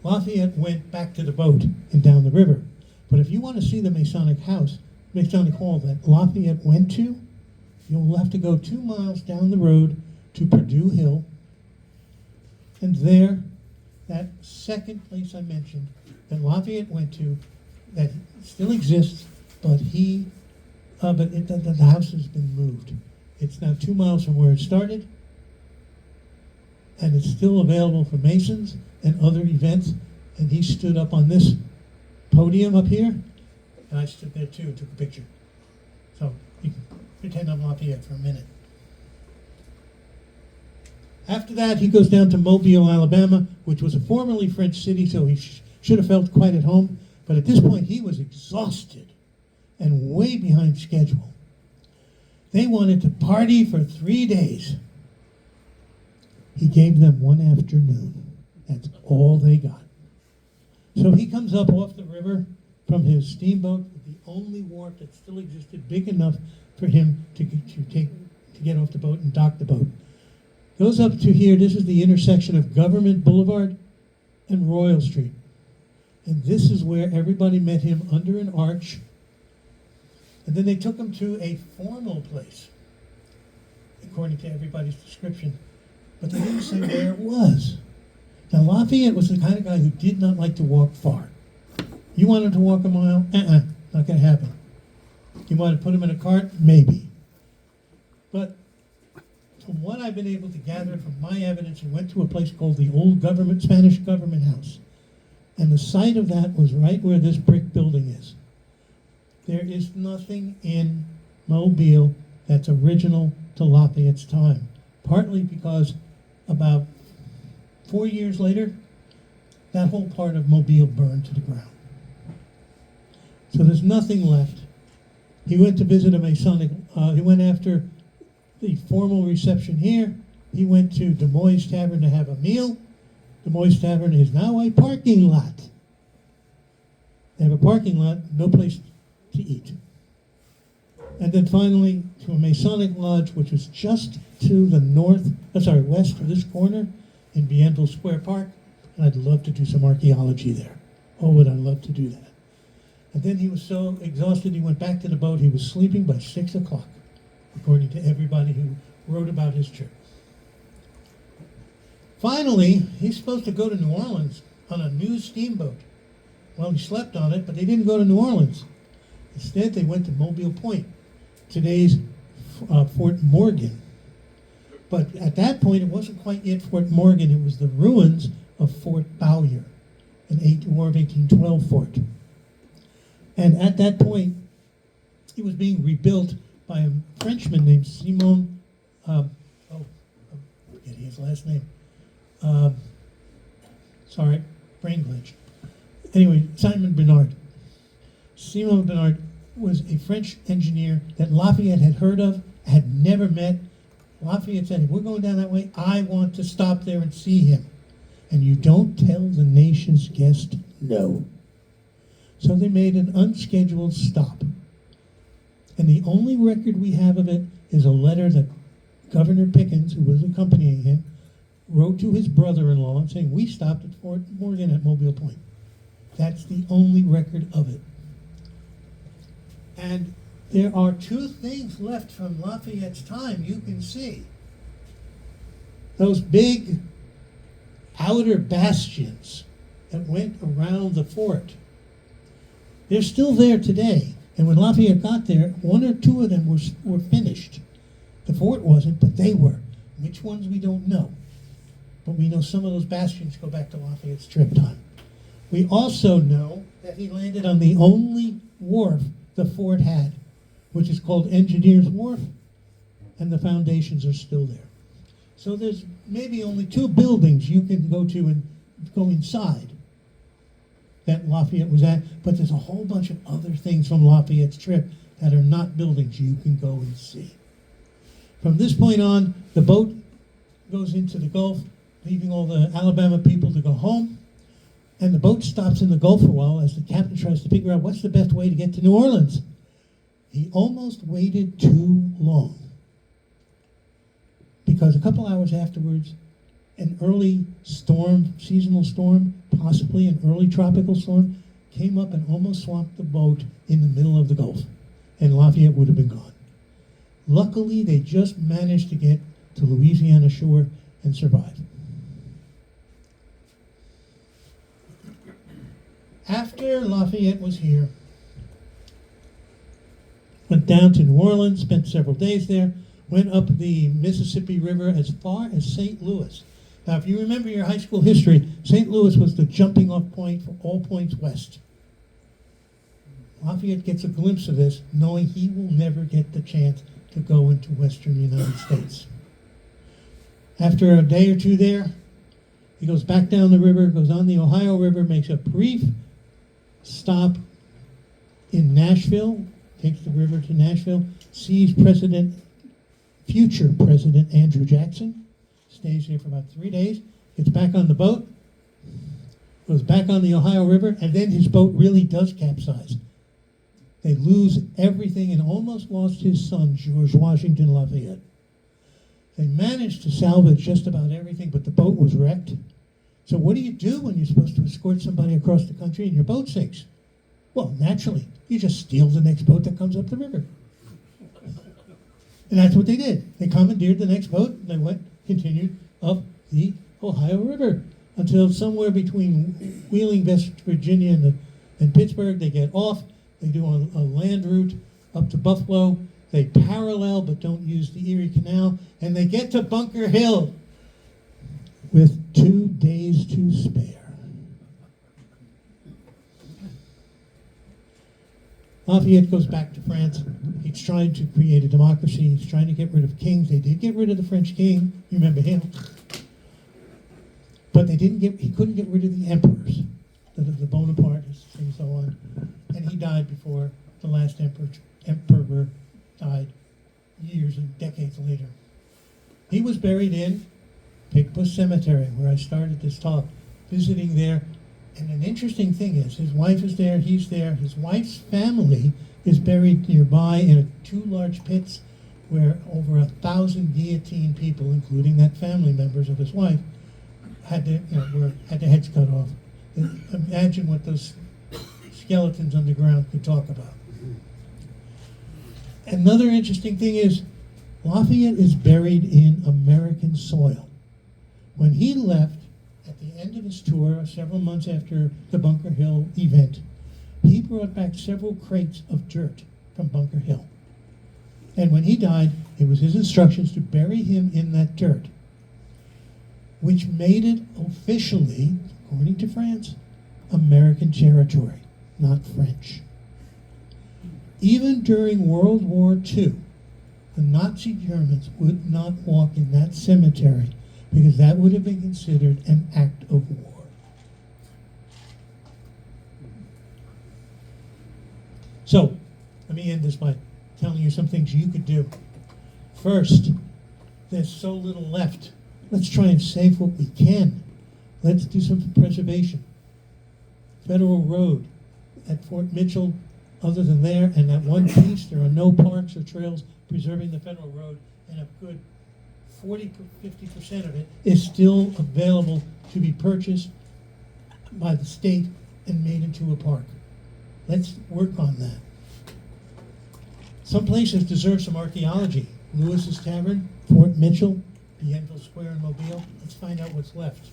Lafayette went back to the boat and down the river. But if you want to see the Masonic house, Masonic Hall that Lafayette went to, you'll have to go 2 miles down the road to Purdue Hill. And there, that second place I mentioned that Lafayette went to, that still exists, but the house has been moved. It's now 2 miles from where it started, and it's still available for Masons and other events. And he stood up on this podium up here And I stood there too and took a picture. So you can pretend I'm Lafayette for a minute. After that, he goes down to Mobile, Alabama, which was a formerly French city, so he should have felt quite at home. But at this point, he was exhausted and way behind schedule. They wanted to party for 3 days. He gave them one afternoon. That's all they got. So he comes up off the river from his steamboat, the only wharf that still existed big enough for him to get off the boat and dock the boat. Goes up to here. This is the intersection of Government Boulevard and Royal Street. And this is where everybody met him, under an arch. And then they took him to a formal place, according to everybody's description. But they didn't say where it was. Now, Lafayette was the kind of guy who did not like to walk far. You want him to walk a mile? Not going to happen. You want to put him in a cart? Maybe. But from what I've been able to gather from my evidence, he went to a place called the Old Spanish Government House. And the site of that was right where this brick building is. There is nothing in Mobile that's original to Lafayette's time. Partly because about 4 years later, that whole part of Mobile burned to the ground. So there's nothing left. He went to visit a Masonic, he went after the formal reception here. He went to Des Moines Tavern to have a meal. Des Moines Tavern is now a parking lot. They have a parking lot, no place to eat. And then finally to a Masonic lodge, which was just to the west of this corner in Bienville Square Park. And I'd love to do some archaeology there. Oh, would I love to do that. And then he was so exhausted, he went back to the boat. He was sleeping by 6 o'clock, according to everybody who wrote about his trip. Finally, he's supposed to go to New Orleans on a new steamboat. Well, he slept on it, but they didn't go to New Orleans. Instead, they went to Mobile Point, today's Fort Morgan. But at that point, it wasn't quite yet Fort Morgan. It was the ruins of Fort Bowyer, an War of 1812 fort. And at that point, it was being rebuilt by a Frenchman named Simon, I'm forgetting his last name. Sorry, brain glitch. Anyway, Simon Bernard. Simon Bernard was a French engineer that Lafayette had heard of, had never met. Lafayette said, if we're going down that way, I want to stop there and see him. And you don't tell the nation's guest no. So they made an unscheduled stop. And the only record we have of it is a letter that Governor Pickens, who was accompanying him, wrote to his brother-in-law saying, we stopped at Fort Morgan at Mobile Point. That's the only record of it. And there are two things left from Lafayette's time you can see. Those big outer bastions that went around the fort. They're still there today. And when Lafayette got there, one or two of them were finished. The fort wasn't, but they were. Which ones, we don't know. But we know some of those bastions go back to Lafayette's trip time. We also know that he landed on the only wharf the fort had, which is called Engineers Wharf, and the foundations are still there. So there's maybe only 2 buildings you can go to and go inside that Lafayette was at, but there's a whole bunch of other things from Lafayette's trip that are not buildings you can go and see. From this point on, the boat goes into the Gulf, leaving all the Alabama people to go home, and the boat stops in the Gulf for a while as the captain tries to figure out what's the best way to get to New Orleans. He almost waited too long, because a couple hours afterwards, an early storm, seasonal storm, possibly an early tropical storm, came up and almost swamped the boat in the middle of the Gulf, and Lafayette would have been gone. Luckily, they just managed to get to Louisiana shore and survive. After Lafayette was here, went down to New Orleans, spent several days there, went up the Mississippi River as far as St. Louis. Now, if you remember your high school history, St. Louis was the jumping off point for all points west. Lafayette gets a glimpse of this, knowing he will never get the chance to go into western United States. After a day or two there, he goes back down the river, goes on the Ohio River, makes a brief stop in Nashville, takes the river to Nashville, sees future President Andrew Jackson, stays here for about 3 days, gets back on the boat, goes back on the Ohio River, and then his boat really does capsize. They lose everything and almost lost his son, George Washington Lafayette. They managed to salvage just about everything, but the boat was wrecked. So what do you do when you're supposed to escort somebody across the country and your boat sinks? Well, naturally, you just steal the next boat that comes up the river. And that's what they did. They commandeered the next boat, and they continued up the Ohio River until somewhere between Wheeling, West Virginia, and Pittsburgh. They get off. They do a land route up to Buffalo. They parallel but don't use the Erie Canal, and they get to Bunker Hill with 2 days to spare. Lafayette goes back to France. He's trying to create a democracy. He's trying to get rid of kings. They did get rid of the French king. You remember him. But he couldn't get rid of the emperors, the Bonapartists and so on. And he died before the last emperor died years and decades later. He was buried in Picpus Cemetery, where I started this talk, visiting there. And an interesting thing is, his wife is there, he's there. His wife's family is buried nearby in 2 large pits where over 1,000 guillotined people, including that family members of his wife, had their heads cut off. Imagine what those skeletons underground could talk about. Another interesting thing is, Lafayette is buried in American soil. When he left, at the end of his tour, several months after the Bunker Hill event, he brought back several crates of dirt from Bunker Hill. And when he died, it was his instructions to bury him in that dirt, which made it officially, according to France, American territory, not French. Even during World War II, the Nazi Germans would not walk in that cemetery because that would have been considered an act of war. So, let me end this by telling you some things you could do. First, there's so little left. Let's try and save what we can. Let's do some preservation. Federal Road at Fort Mitchell, other than there, and that one piece, there are no parks or trails preserving the Federal Road, and a good 40-50% of it is still available to be purchased by the state and made into a park. Let's work on that. Some places deserve some archaeology. Lewis's Tavern, Fort Mitchell, Bienville Square in Mobile. Let's find out what's left.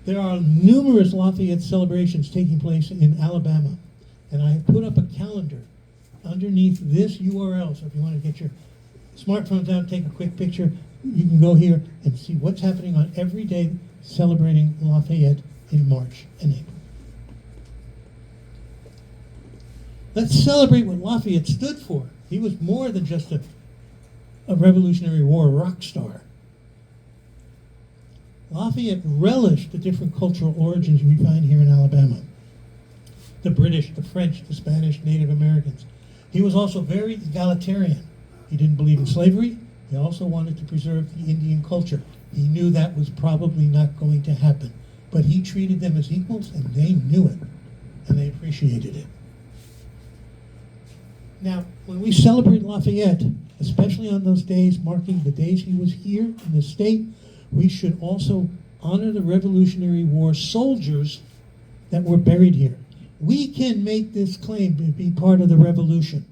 There are numerous Lafayette celebrations taking place in Alabama, and I have put up a calendar underneath this URL, so if you want to get your smartphones out, take a quick picture, you can go here and see what's happening on every day celebrating Lafayette in March and April. Let's celebrate what Lafayette stood for. He was more than just a Revolutionary War rock star. Lafayette relished the different cultural origins we find here in Alabama. The British, the French, the Spanish, Native Americans. He was also very egalitarian. He didn't believe in slavery. He also wanted to preserve the Indian culture. He knew that was probably not going to happen. But he treated them as equals, and they knew it, and they appreciated it. Now, when we celebrate Lafayette, especially on those days marking the days he was here in the state, we should also honor the Revolutionary War soldiers that were buried here. We can make this claim to be part of the Revolution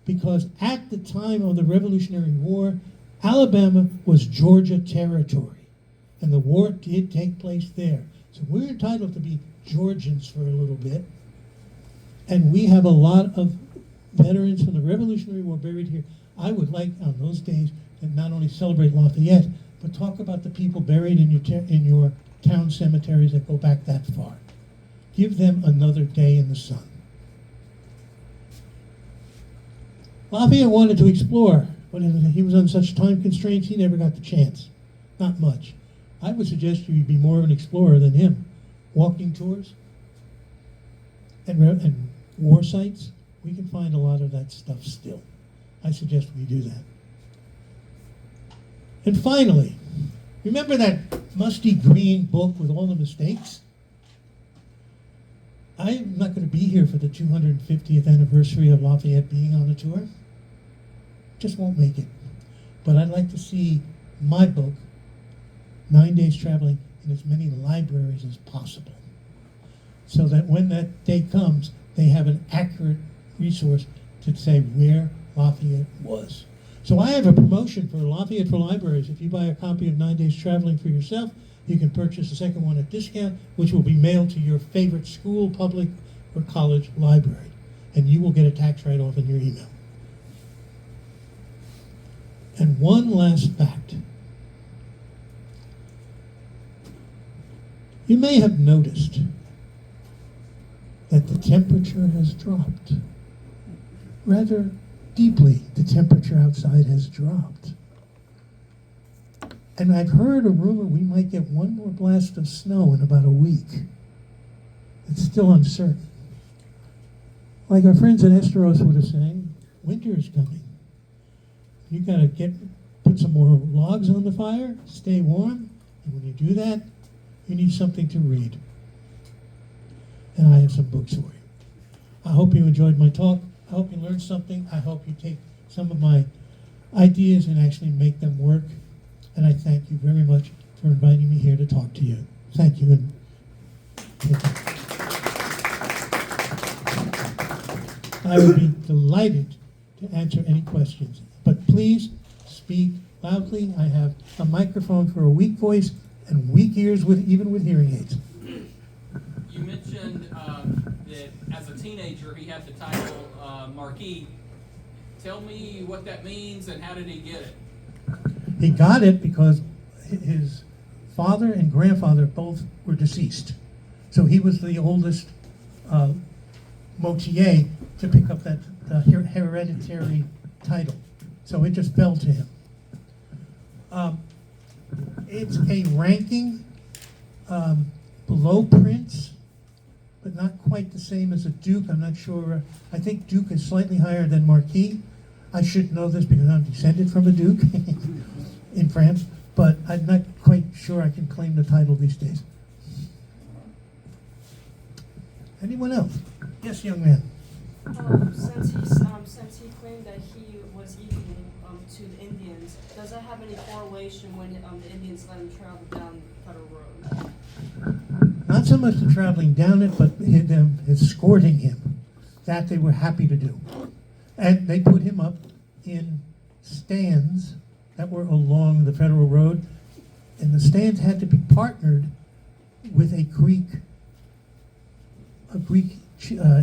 because at the time of the Revolutionary War, Alabama was Georgia territory, and the war did take place there. So we're entitled to be Georgians for a little bit, and we have a lot of veterans from the Revolutionary War buried here. I would like on those days to not only celebrate Lafayette, but talk about the people buried in your town cemeteries that go back that far. Give them another day in the sun. Lafayette wanted to explore, but he was on such time constraints, he never got the chance. Not much. I would suggest you be more of an explorer than him. Walking tours and war sites, we can find a lot of that stuff still. I suggest we do that. And finally, remember that musty green book with all the mistakes? I'm not going to be here for the 250th anniversary of Lafayette being on the tour. Just won't make it. But I'd like to see my book, 9 Days Traveling, in as many libraries as possible, so that when that day comes, they have an accurate resource to say where Lafayette was. So I have a promotion for Lafayette for Libraries. If you buy a copy of 9 Days Traveling for yourself, you can purchase a second one at discount, which will be mailed to your favorite school, public, or college library. And you will get a tax write-off in your email. And one last fact. You may have noticed that the temperature has dropped. Rather deeply, the temperature outside has dropped. And I've heard a rumor we might get one more blast of snow in about a week. It's still uncertain. Like our friends at Esteros would have saying, winter is coming. You gotta put some more logs on the fire, stay warm, and when you do that, you need something to read. And I have some books for you. I hope you enjoyed my talk. I hope you learned something. I hope you take some of my ideas and actually make them work. And I thank you very much for inviting me here to talk to you. Thank you. And I would be delighted to answer any questions. But please speak loudly. I have a microphone for a weak voice and weak ears even with hearing aids. You mentioned that as a teenager he had the title Marquis. Tell me what that means and how did he get it? He got it because his father and grandfather both were deceased. So he was the oldest motier to pick up that hereditary title. So it just fell to him. It's a ranking below prince, but not quite the same as a duke. I'm not sure. I think duke is slightly higher than marquis. I should know this because I'm descended from a duke in France, but I'm not quite sure I can claim the title these days. Anyone else? Yes, young man. Since he claimed that he was equal to the Indians, does that have any correlation when the Indians let him travel down Federal Road? Not so much the traveling down it, but them escorting him. That they were happy to do. And they put him up in stands that were along the Federal Road, and the stands had to be partnered with a Greek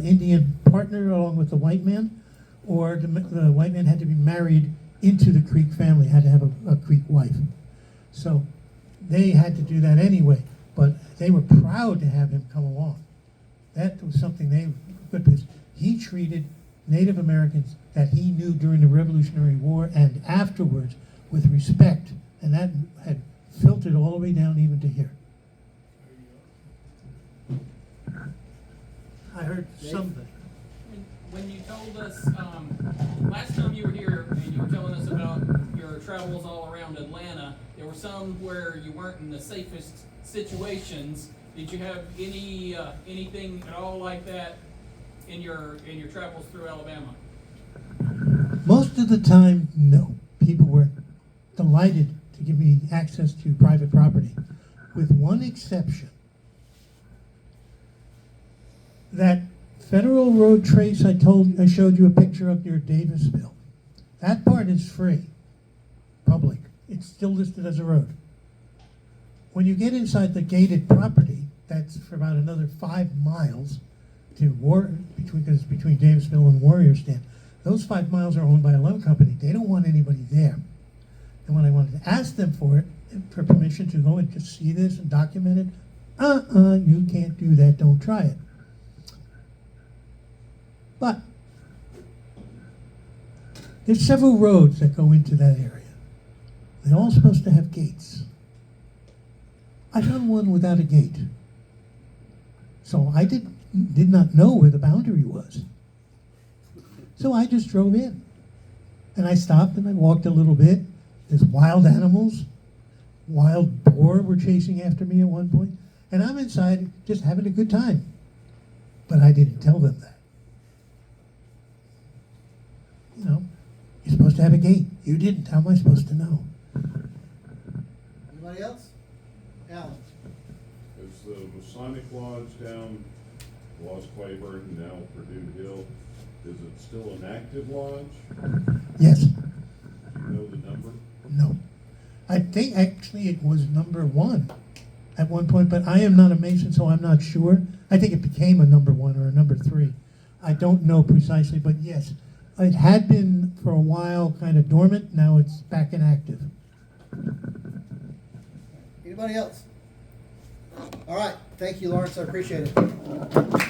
Indian partner along with the white man, or the white man had to be married into the Creek family, had to have a Creek wife. So they had to do that anyway, but they were proud to have him come along. That was something they were good because he treated Native Americans that he knew during the Revolutionary War and afterwards with respect, and that had filtered all the way down even to here. I heard something. When you told us last time you were here and you were telling us about your travels all around Atlanta, there were some where you weren't in the safest situations. Did you have anything at all like that in your travels through Alabama? Most of the time, no. People were delighted to give me access to private property, with one exception. That Federal Road trace I showed you a picture of near Davisville. That part is free, public. It's still listed as a road. When you get inside the gated property, that's for about another 5 miles between Davisville and Warrior Stand. Those 5 miles are owned by a loan company. They don't want anybody there. And when I wanted to ask them for permission to go and just see this and document it, you can't do that, don't try it. But there's several roads that go into that area. They're all supposed to have gates. I found one without a gate. So I did not know where the boundary was. So I just drove in. And I stopped and I walked a little bit. There's wild animals. Wild boar were chasing after me at one point. And I'm inside just having a good time. But I didn't tell them that. You know, you're supposed to have a gate. You didn't. How am I supposed to know? Anybody else? Alan? Is the Masonic Lodge down Lost Claiborne, now Purdue Hill, is it still an active lodge? Yes. Do you know the number? No. I think actually it was number 1 at one point, but I am not a Mason, so I'm not sure. I think it became a number 1 or a number 3. I don't know precisely, but yes. It had been for a while kind of dormant. Now it's back and active. Anybody else? All right. Thank you, Lawrence. I appreciate it.